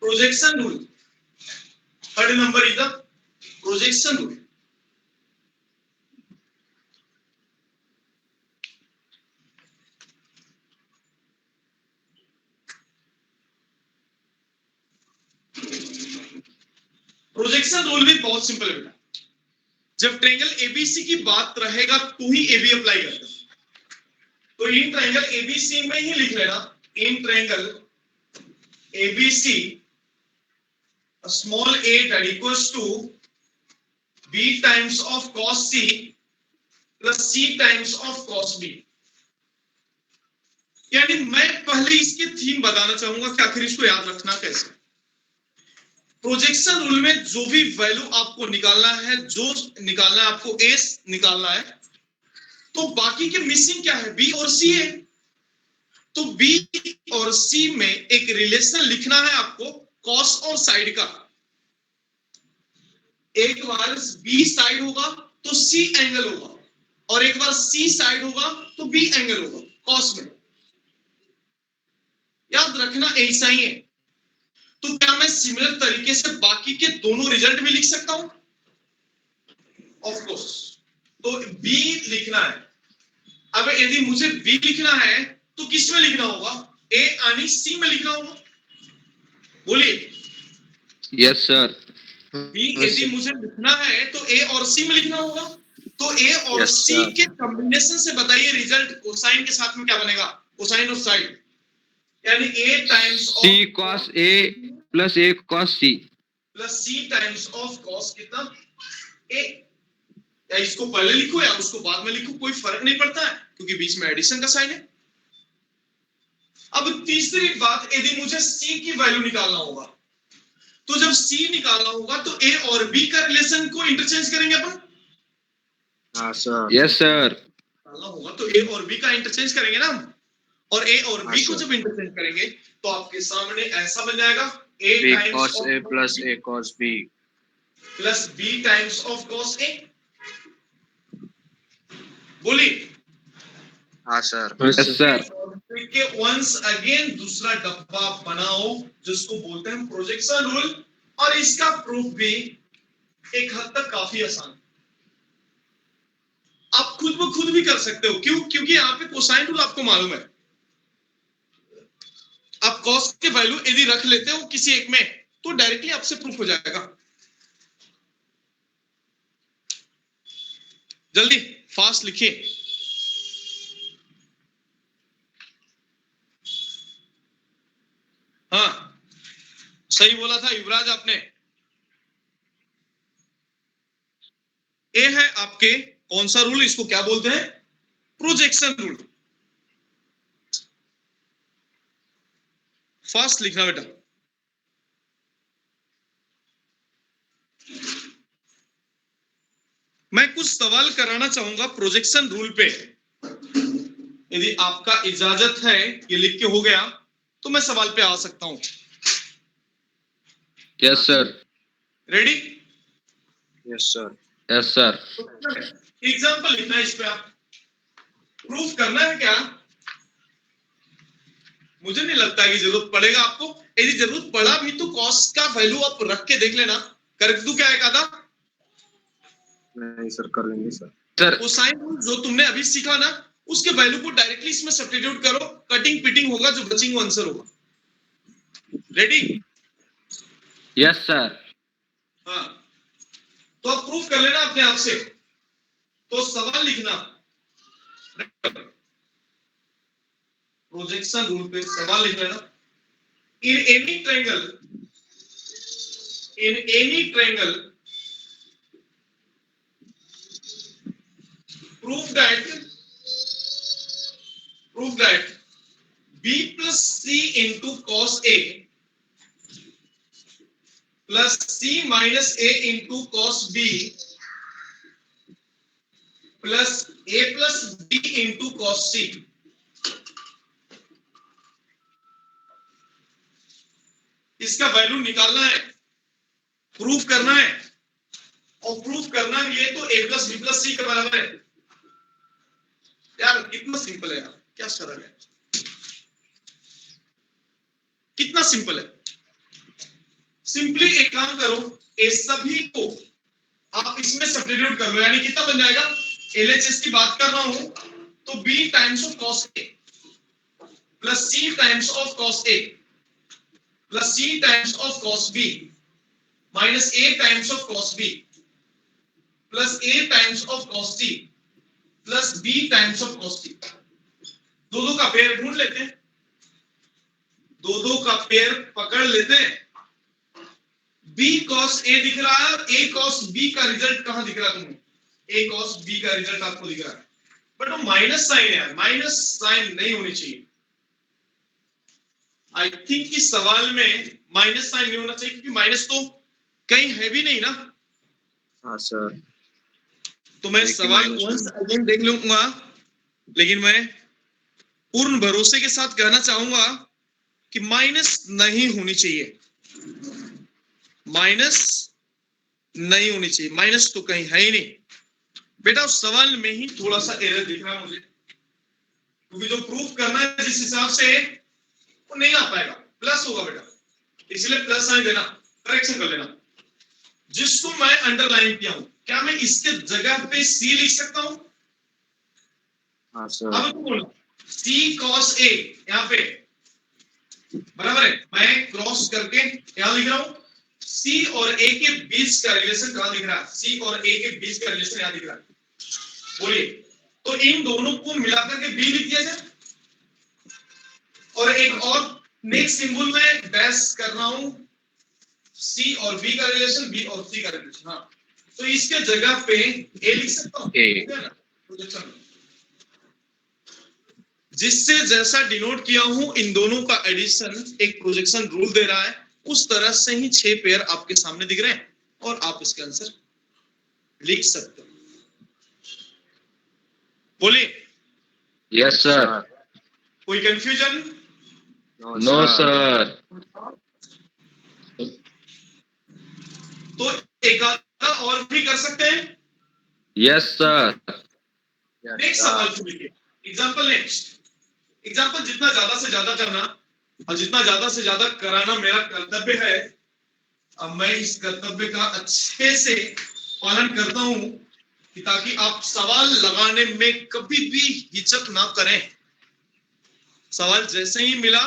Projection rule, third number is the projection rule. Projection rule भी बहुत सिंपल है बेटा। जब ट्रायंगल एबीसी की बात रहेगा तो ही एबी अप्लाई करते हैं। तो इन ट्रायंगल एबीसी में ही लिख लेना, in triangle ABC small a that equals to b times of cos c plus c times of cos b। यानी मैं पहले इसकी थीम बताना चाहूंगा कि आखिर इसको याद रखना कैसे। प्रोजेक्शन रूल में जो भी वैल्यू आपको निकालना है, जो निकालना है आपको a निकालना है, तो बाकी के मिसिंग क्या है, b और c है। तो b और c में एक रिलेशन लिखना है आपको कॉस और साइड का। एक बार b साइड होगा तो c एंगल होगा, और एक बार c साइड होगा तो b एंगल होगा कॉस में। याद रखना ऐसा ही है। तो क्या मैं सिमिलर तरीके से बाकी के दोनों रिजल्ट भी लिख सकता हूं? Of course. तो b लिखना है। अब यदि मुझे b लिखना है तो किस में लिखना होगा? a यानी c में लिखना होगा। बोलिए। Yes sir. b यदि मुझे लिखना है तो a और c में लिखना होगा। तो a और Yes, c sir. के कॉम्बिनेशन से बताइए रिजल्ट कोसाइन के साथ में क्या बनेगा? कोसाइन और साइन, यानी a times c cos a plus a cos c plus c times of cos कितना? a। या इसको पहले लिखो या उसको बाद में लिखो, कोई फर्क नहीं पड़ता है क्योंकि बीच में एडिशन का साइन है। अब तीसरी बात, यदि मुझे सी की वैल्यू निकालना होगा, तो जब सी निकालना होगा तो ए और बी का रिलेशन को इंटरचेंज करेंगे अपन। हाँ सर। Yes sir. निकालना होगा तो ए और बी का इंटरचेंज करेंगे ना हम, और ए और हाँ, बी को सर। जब इंटरचेंज करेंगे तो आपके सामने ऐसा बन जाएगा a B times cos of A plus A cos B plus B times of cos A. बोलिए। हाँ सर। Yes sir. के वंस अगेन दूसरा डब्बा बनाओ जिसको बोलते हैं प्रोजेक्शन रूल, और इसका प्रूफ भी एक हद तक काफी आसान, आप खुद ब खुद भी कर सकते हो। क्यों? क्योंकि यहाँ पे कोसाइन रूल आपको मालूम है। आप कॉस के वैल्यू यदि रख लेते हो किसी एक में तो डायरेक्टली आपसे प्रूफ हो जाएगा। जल्दी फास्ट लिखिए। हाँ सही बोला था युवराज आपने। ए है आपके कौन सा रूल, इसको क्या बोलते हैं? Projection rule. फास्ट लिखना बेटा। मैं कुछ सवाल कराना चाहूंगा प्रोजेक्शन रूल पे, यदि आपका इजाजत है, ये लिख के हो गया तो मैं सवाल पे आ सकता हूं। Yes sir. Ready? Yes sir. Yes sir. Example लिखना है इस पे, आप प्रूफ करना है क्या? मुझे नहीं लगता कि जरूरत पड़ेगा आपको। यदि जरूरत पड़ा भी तो कॉस्ट का वैल्यू आप रख के देख लेना। कर दूं क्या एक आधा? नहीं सर, कर लेंगे सर। सर कोसाइन रूल जो तुमने अभी सीखा ना, उसके वैल्यू को डायरेक्टली इसमें सब्स्टिट्यूट करो, कटिंग पिटिंग होगा, जो बचिंग वो आंसर होगा। रेडी? Yes sir. हाँ तो आप प्रूफ कर लेना अपने आप से। तो सवाल लिखना, प्रोजेक्शन रूल पे सवाल लिख लेना। In any triangle prove that b plus c into cos a plus c minus a into cos b plus a plus b into cos c। इसका वैल्यू निकालना है, प्रूफ करना है, और प्रूफ करना है ये तो a प्लस बी प्लस सी के बराबर है। यार कितना सिंपल है यार, क्या सरल है, कितना सिंपल है। सिंपली एक काम करो, ये सभी को आप इसमें सब्स्टिट्यूट कर लो, यानी कितना बन जाएगा? एलएचएस की बात कर रहा हूं तो b times of cos a plus c times of cos a plus c times of cos b minus a times of cos b plus a times of cos c plus b times of cos c। दो का pair ढूंढ लेते हैं, दो का pair पकड़ लेते हैं। b cos a दिख रहा है, a cos b का रिजल्ट कहां दिख रहा है तुम्हें? a cos b का रिजल्ट आपको दिख रहा है, बट वो माइनस साइन है यार, माइनस साइन नहीं होनी चाहिए। आई थिंक इस सवाल में माइनस साइन नहीं होना चाहिए, क्योंकि माइनस तो कहीं है भी नहीं ना। हाँ सर। तो मैं सवाल वंस अगेन देख लूंगा, लेकिन मैं पूर्ण भरोसे के साथ कहना चाहूंगा कि माइनस नहीं होनी चाहिए, माइनस नहीं होनी चाहिए, माइनस तो कहीं है ही नहीं। बेटा उस सवाल में ही थोड़ा सा एरर दिख रहा है मुझे, क्योंकि जो प्रूफ करना है जिस हिसाब से वो नहीं आ पाएगा, प्लस होगा बेटा, इसलिए प्लस साइन देना, करेक्शन कर लेना। जिसको मैं अंडरलाइन किया हूं, क्या मैं इसके जगह पे सी लिख सकता हूं? हाँ सर। अब तुम बोलो सी cos a, यहां पे बराबर है, मैं क्रॉस करके यहां लिख रहा हूं। सी और ए के बीच का रिलेशन कहां दिख रहा है? सी और ए के बीच का रिलेशन यहां दिख रहा है। बोलिए, तो इन दोनों को मिलाकर के बी लिख दिया जाए, और एक और नेक्स्ट सिंबल में डैश कर रहा हूं, सी और बी का रिलेशन, बी और सी का रिलेशन। हाँ तो इसके जगह पे ए लिख सकता हूँ, ए। ठीक है ना? प्रोजेक्शन जिससे जैसा डिनोट किया हूं इन दोनों का एडिशन एक प्रोजेक्शन रूल दे रहा है, उस तरह से ही 6 पेयर आपके सामने दिख रहे हैं और आप इसका आंसर लिख सकते हो। बोलिए, यस सर। कोई कंफ्यूजन? No sir. तो एक आधा और भी कर सकते हैं। Yes sir. नेक्स्ट सवाल सुनिए, एग्जांपल नेक्स्ट। एग्जांपल जितना ज्यादा से ज्यादा करना और जितना ज्यादा से ज्यादा कराना मेरा कर्तव्य है, अब मैं इस कर्तव्य का अच्छे से पालन करता हूं कि ताकि आप सवाल लगाने में कभी भी हिचक ना करें। सवाल जैसे ही मिला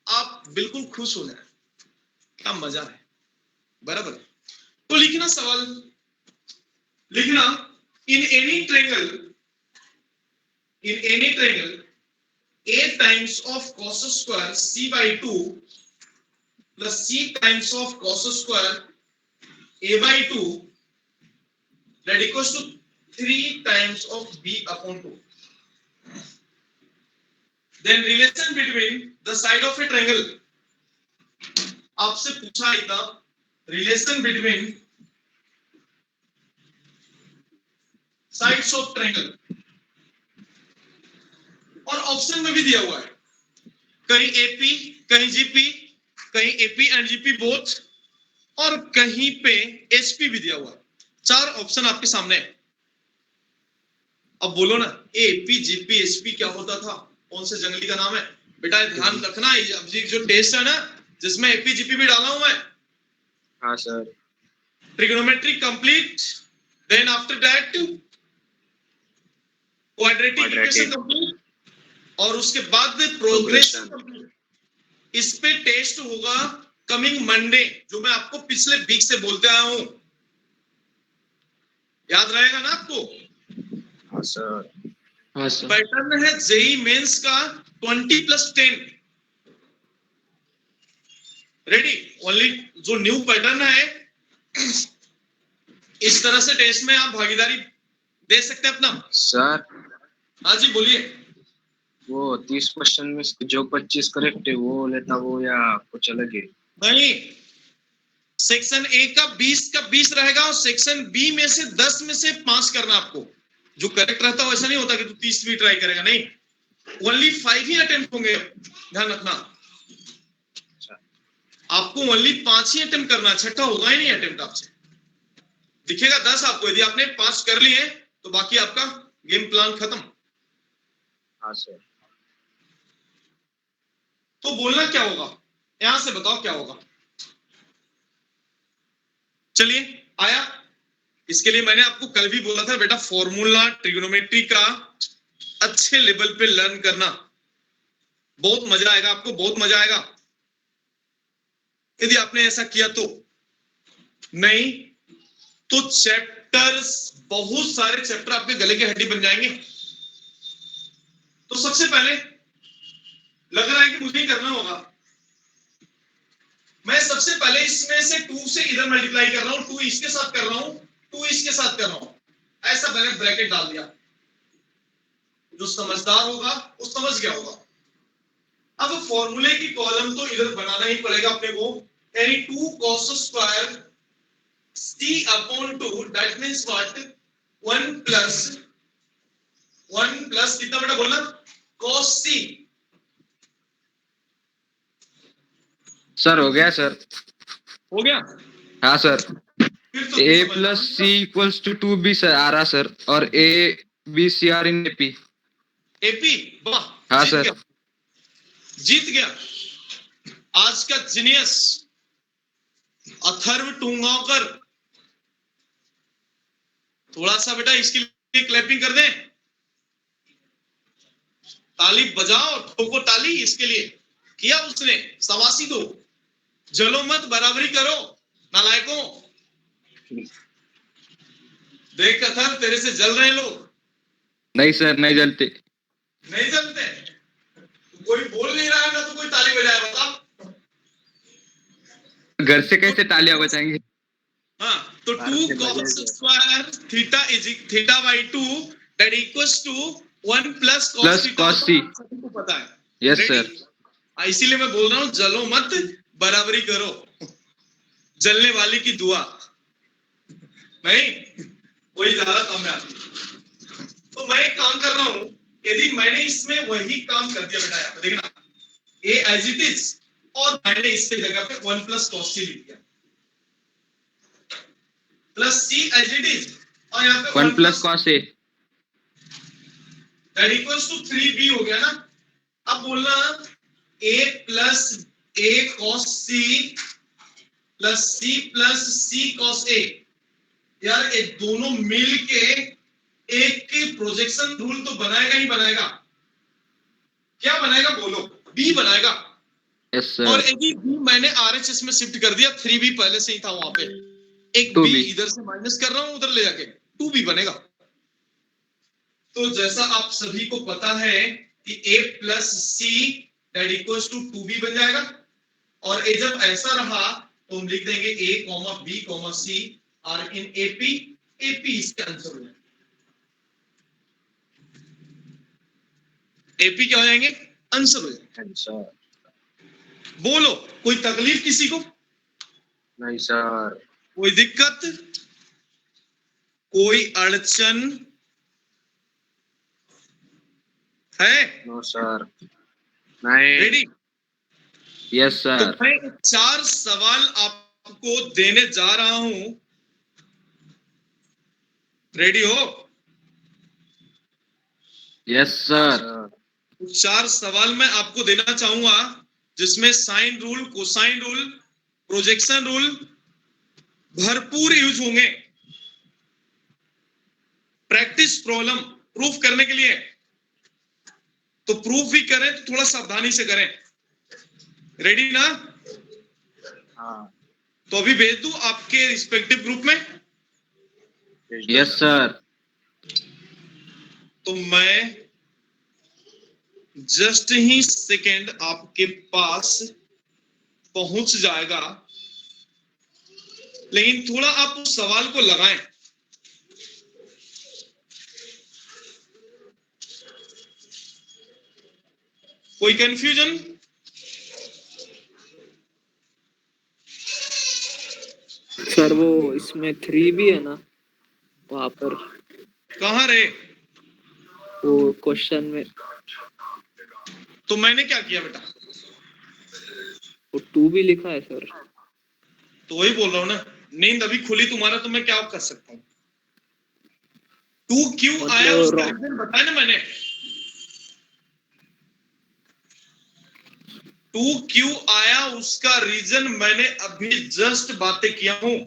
आप बिल्कुल खुश हो जाए, क्या मजा है, बराबर। तो लिखना सवाल, लिखना in any triangle a times of cos square c by 2 plus c times of cos square a by 2 that equals to 3 times of b upon 2. Then relation between the side of a triangle. आपसे पूछा था relation between sides of triangle और option में भी दिया हुआ है, कहीं एपी, कहीं जीपी, कहीं एपी एंड जीपी बोथ, और कहीं पे एचपी भी दिया हुआ है। 4 ऑप्शन आपके सामने है। अब बोलो ना, एपी जीपी एचपी क्या होता था, कौन से जंगली का नाम है? बेटा ध्यान रखना, ये जो टेस्ट है ना जिसमें एपी जीपी भी डाला हूं मैं। हाँ sir. Trigonometry complete, then after that quadratic equation complete, और उसके बाद प्रोग्रेशन। इस पे टेस्ट होगा कमिंग मंडे, जो मैं आपको पिछले वीक से बोलते आया हूं, याद रहेगा ना आपको? हाँ सर। हाँ सर। पैटर्न है जेई मेंस का 20+10। रेडी? ओनली जो न्यू पैटर्न है, इस तरह से टेस्ट में आप भागीदारी दे सकते हैं अपना। सर हाँ जी बोलिए। वो 30 क्वेश्चन में से जो 25 करेक्ट है वो लेता वो या कुछ अलग है? नहीं, सेक्शन ए का 20 रहेगा और सेक्शन बी में से 10 में से 5 करना आपको। जो करेक्ट रहता है ऐसा नहीं होता कि तू 30 भी ट्राई करेगा, नहीं, ओनली 5 ही अटेम्प्ट होंगे, ध्यान रखना। आपको ओनली 5 ही अटेम्प्ट करना, छठा होगा ही नहीं अटेम्प्ट आपसे। दिखेगा 10 आपको, यदि आपने 5 कर लिए तो बाकी आपका गेम प्लान खत्म। हाँ सर। तो बोलना क्या होगा, यहां से बताओ क्या होगा। चलिए आया, इसके लिए मैंने आपको कल भी बोला था बेटा, फॉर्मूला ट्रिग्नोमेट्री का अच्छे लेवल पे लर्न करना, बहुत मजा आएगा आपको, बहुत मजा आएगा यदि आपने ऐसा किया तो। नहीं तो चैप्टर्स, बहुत सारे चैप्टर आपके गले की हड्डी बन जाएंगे। तो सबसे पहले लग रहा है कि मुझे ही करना होगा, मैं सबसे पहले इसमें से 2 से इधर मल्टीप्लाई कर रहा हूं, 2 इसके साथ कर रहा हूं, 2 इसके साथ कर रहा हूं, ऐसा मैंने ब्रैकेट डाल दिया। जो समझदार होगा वो समझ गया होगा। अब फॉर्मूले की कॉलम तो इधर बनाना ही पड़ेगा अपने को, यानी 2 cos square c upon 2, that means what, 1 plus कितना बेटा बोलना, cos c। सर हो गया सर। हो गया? हाँ सर। फिर तो a plus C equals to 2b sir आ रहा सर, और a b c r in AP. AP, वाह, हाँ जीत सर। गया, जीत गया आज का जीनियस अथर्व टूंगांवकर। थोड़ा सा बेटा इसके लिए क्लैपिंग कर दें, ताली बजाओ, ठोको ताली इसके लिए, किया उसने, शाबाशी दो, जलो मत, बराबरी करो नालायकों। देख अथर्व, तेरे से जल रहे हैं लोग। नहीं सर, नहीं जलते। नहीं जलते? कोई बोल नहीं रहा है ना, तो कोई ताली बजाए बताओ। घर से कैसे तालियां बजाएंगे? हाँ, तो 2 cos square theta by 2 that equals to 1 plus Plus cos theta cos C. सभी को पता है। Yes, Ready? sir. इसीलिए मैं बोल रहा हूँ जलो मत, बराबरी करो, जलने वाली की दुआ नहीं, वही ज्यादा कामयाब। तो मैं एक काम कर रहा हूँ, यदि मैंने इसमें वही काम कर दिया बेटा, यहाँ पे देखना ए एज इट इज, और मैंने इसके जगह पे 1 प्लस cos C लिख दिया, plus C as it is, और यहाँ पे 1 plus cos A. That equals to 3b हो गया ना। अब बोलना a plus a cos C plus C cos A, यार ये दोनों मिल के एक की प्रोजेक्शन रूल तो बनाएगा ही बनाएगा। क्या बनाएगा बोलो? B बनाएगा। Yes, sir. और यदि B मैंने RHS में शिफ्ट कर दिया, 3b पहले से ही था वहां पे, एक 2B. B इधर से माइनस कर रहा हूं उधर ले जाके 2b बनेगा। तो जैसा आप सभी को पता है कि a plus C that equals to 2b बन जाएगा, और ये जब ऐसा रहा तो हम लिख देंगे a comma b comma C are in AP इसका आंसर हो जाएगा। AP क्या हो जाएंगे? आंसर हो जाएंगे। सर बोलो, कोई तकलीफ किसी को? नहीं सर, कोई दिक्कत, कोई अड़चन है? नो सर, नहीं। रेडी? Yes, तो sir. मैं 4 सवाल आपको देने जा रहा हूं, रेडी हो? Yes, sir. सर 4 सवाल मैं आपको देना चाहूंगा, जिसमें sine rule, cosine rule, projection rule भरपूर यूज होंगे प्रैक्टिस प्रॉब्लम प्रूफ करने के लिए। तो प्रूफ भी करें तो थोड़ा सावधानी से करें। रेडी ना? हाँ तो अभी भेज दूं आपके रिस्पेक्टिव ग्रुप में? Yes, sir. तो मैं जस्ट ही सेकेंड आपके पास पहुंच जाएगा, लेकिन थोड़ा आप उस सवाल को लगाएं। कोई कंफ्यूजन? सर वो इसमें 3 भी है ना वहां पर, कहां रे? वो क्वेश्चन में तो मैंने क्या किया बेटा? वो 2 भी लिखा है सर। तो वही बोल रहा हूं ना, नींद अभी खुली तुम्हारा तो मैं क्या कर सकता हूं? 2 क्यों आया उसका रीजन बताया ना मैंने। 2 क्यों आया उसका रीजन मैंने अभी जस्ट बातें किया हूं।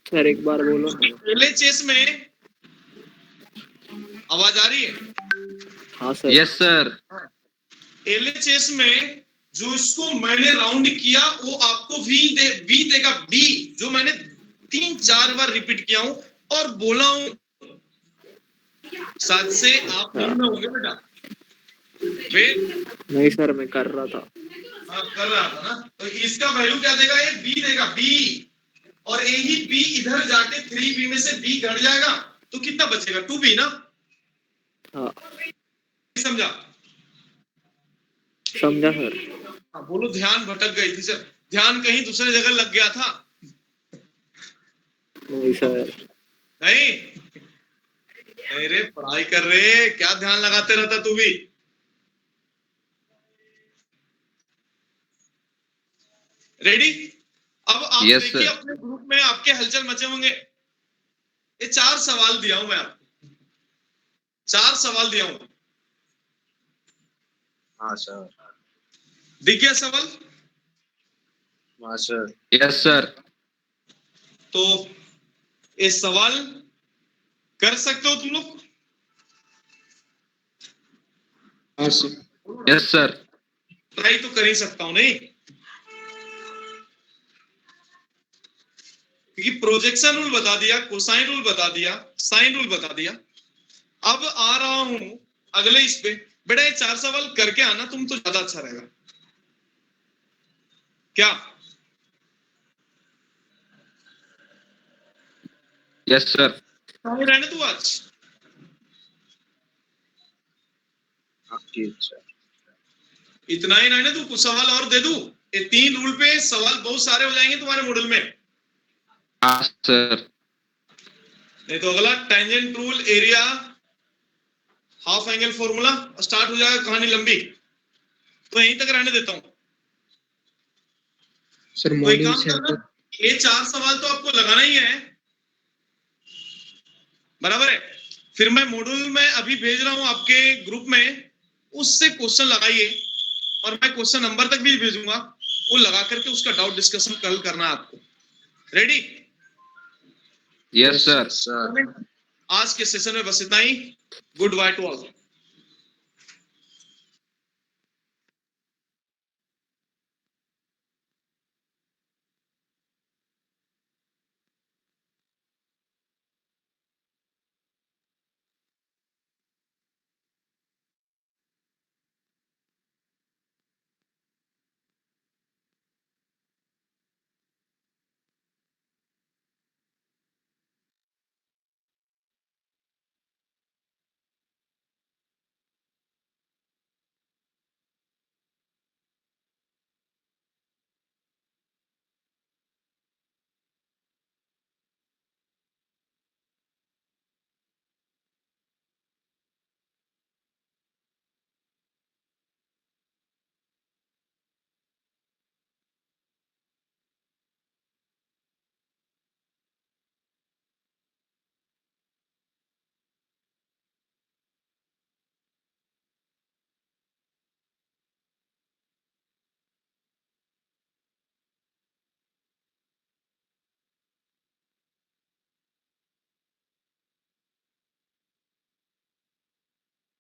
सर एक बार बोलो ना। LHS में आवाज आ रही है? हाँ सर। Yes, sir. LHS में जो इसको मैंने राउंड किया वो आपको V देगा, B जो मैंने 3-4 बार रिपीट किया हूं और बोला हूं। साथ से आप नींद में होंगे बेटा? नहीं सर मैं कर रहा था। हाँ कर रहा था ना। तो इसका वैल्यू क्या देगा? ये B देगा, B, और यही B इधर जाके 3B में से B घट जाएगा तो कितना बचेगा? 2B ना? हाँ समझा? समझा सर। हाँ, बोलो ध्यान भटक गई थी सर, ध्यान कहीं दूसरे जगह लग गया था। नहीं सर। नहीं रे, पढ़ाई कर रहे, क्या ध्यान लगाते रहता तू भी? रेडी? अब आप Yes, देखिए sir. अपने ग्रुप में आपके हलचल मचे होंगे। ये 4 सवाल दिया हूं मैं आपको, 4 सवाल दिया हूं। हाँ सर, दिख गया सवाल? हाँ सर, Yes, sir. तो ये सवाल कर सकते हो तुम लोग? Yes, sir. ट्राई तो कर ही सकता हूं नहीं, क्योंकि प्रोजेक्शन रूल बता दिया, कोसाइन रूल बता दिया, साइन रूल बता दिया। अब आ रहा हूं अगले इस पे। बेटा ये 4 सवाल करके आना तुम तो ज्यादा अच्छा रहेगा। क्या यस सर। कहाँ रहने तू आज? आपकी इच्छा। इतना ही रहने तू, कुछ सवाल और दे दूं? ये 3 रूल पे सवाल बहुत सारे हो जाएंगे तुम्हारे मॉडल में। हाँ सर। नहीं तो अगला tangent rule, area, half angle formula, start हो जाएगा कहानी लंबी। तो यहीं तक रहने देता हूं। सर तो एक मॉड्यूल काम करना, सेंटर ये 4 सवाल तो आपको लगाना ही है, बराबर है? फिर मैं मॉड्यूल में अभी भेज रहा हूं आपके ग्रुप में, उससे क्वेश्चन लगाइए, और मैं क्वेश्चन नंबर तक भी भेजूंगा, वो लगा करके उसका डाउट डिस्कशन कल करना है आपको। रेडी? Yes sir. सर आज के सेशन में बस इतना ही। Good bye to all.